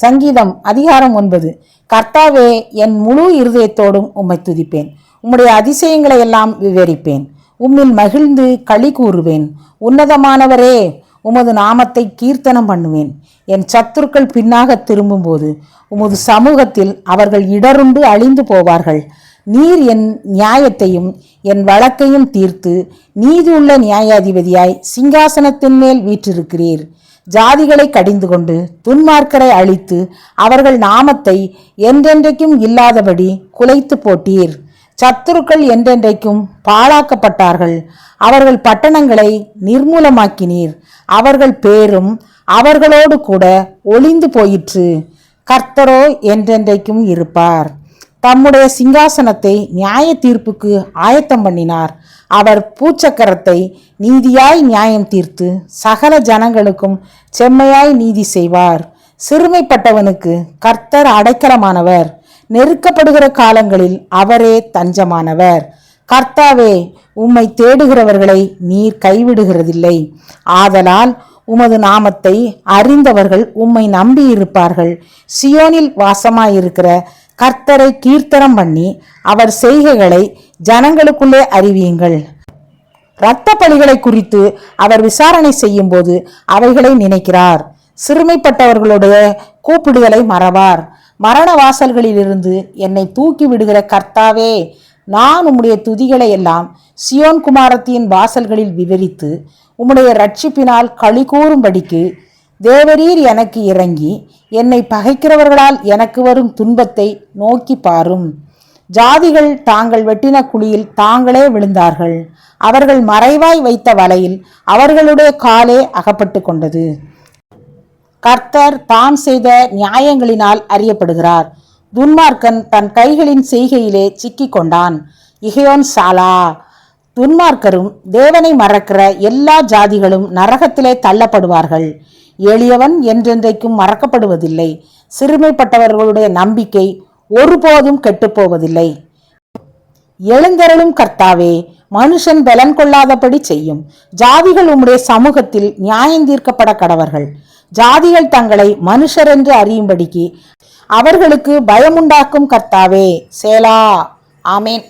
சங்கீதம் அதிகாரம் 9. கர்த்தாவே, என் முழு இருதயத்தோடும் உம்மை துதிப்பேன். உம்முடைய அதிசயங்களை எல்லாம் விவரிப்பேன். உம்மில் மகிழ்ந்து களி கூறுவேன். உன்னதமானவரே, உமது நாமத்தை கீர்த்தனம் பண்ணுவேன். என் சத்துருக்கள் பின்னாக திரும்பும்போது உமது சமூகத்தில் அவர்கள் இடருண்டு அழிந்து போவார்கள். நீர் என் நியாயத்தையும் என் வழக்கையும் தீர்த்து நீதியுள்ள நியாயாதிபதியாய் சிங்காசனத்தின் மேல் வீற்றிருக்கிறீர். ஜாதிகளை கடிந்து கொண்டு துன்மார்க்கரை அழித்து அவர்கள் நாமத்தை என்றென்றைக்கும் இல்லாதபடி குலைத்து போட்டீர். சத்துருக்கள் என்றென்றைக்கும் பாழாக்கப்பட்டார்கள். அவர்கள் பட்டணங்களை நிர்மூலமாக்கினீர். அவர்கள் பேரும் அவர்களோடு கூட ஒளிந்து போயிற்று. கர்த்தரோ என்றென்றைக்கும் இருப்பார். தம்முடைய சிங்காசனத்தை நியாய தீர்ப்புக்கு ஆயத்தம் பண்ணினார். அவர் பூச்சக்கரத்தை நீதியாய் நியாயம் தீர்த்து சகல ஜனங்களுக்கும் செம்மையாய் நீதி செய்வார். சிறுமைப்பட்டவனுக்கு கர்த்தர் அடைக்கலமானவர். நெருக்கப்படுகிற காலங்களில் அவரே தஞ்சமானவர். கர்த்தாவே, உம்மை தேடுகிறவர்களை நீர் கைவிடுகிறதில்லை. ஆதலால் உமது நாமத்தை அறிந்தவர்கள் உம்மை நம்பியிருப்பார்கள். சியோனில் வாசமாயிருக்கிற கர்த்தரை கீர்த்தனம் பண்ணி அவர் செய்கைகளை ஜனங்களுக்குள்ளே அறிவியுங்கள். இரத்த பலிகளை குறித்து அவர் விசாரணை செய்யும் போது அவைகளை நினைக்கிறார். சிறுமைப்பட்டவர்களுடைய கூப்பிடுதலை மறவார். மரண வாசல்களிலிருந்து என்னை தூக்கி விடுகிற கர்த்தாவே, நான் உம்முடைய துதிகளை எல்லாம் சியோன் குமாரத்தின் வாசல்களில் விவரித்து உம்முடைய ரட்சிப்பினால் களி கூறும்படிக்கு தேவரீர் எனக்கு இறங்கி என்னை பகைக்கிறவர்களால் எனக்கு வரும் துன்பத்தை நோக்கி பாரும். ஜாதிகள் தாங்கள் வெட்டின குழியில் தாங்களே விழுந்தார்கள். அவர்கள் மறைவாய் வைத்த வலையில் அவர்களுடைய காலே அகப்பட்டு கொண்டது. கர்த்தர் தாம் செய்த நியாயங்களினால் அறியப்படுகிறார். துன்மார்க்கன் தன் கைகளின் செய்கையிலே சிக்கி கொண்டான். இகையோன் சாலா. துன்மார்க்கரும் தேவனை மறக்கிற எல்லா ஜாதிகளும் நரகத்திலே தள்ளப்படுவார்கள். எளியவன் என்றென்றைக்கும் மறக்கப்படுவதில்லை. சிறுமைப்பட்டவர்களுடைய நம்பிக்கை ஒருபோதும் கெட்டுப்போவதில்லை. எழுந்தருளும் கர்த்தாவே, மனுஷன் பலன் கொள்ளாதபடி செய்யும். ஜாதிகள் உம்முடைய சமூகத்தில் நியாயந்தீர்க்கப்பட கடவர்கள். ஜாதிகள் தங்களை மனுஷர் என்று அறியும்படிக்கு அவர்களுக்கு பயமுண்டாக்கும் கர்த்தாவே. சேலா. ஆமேன்.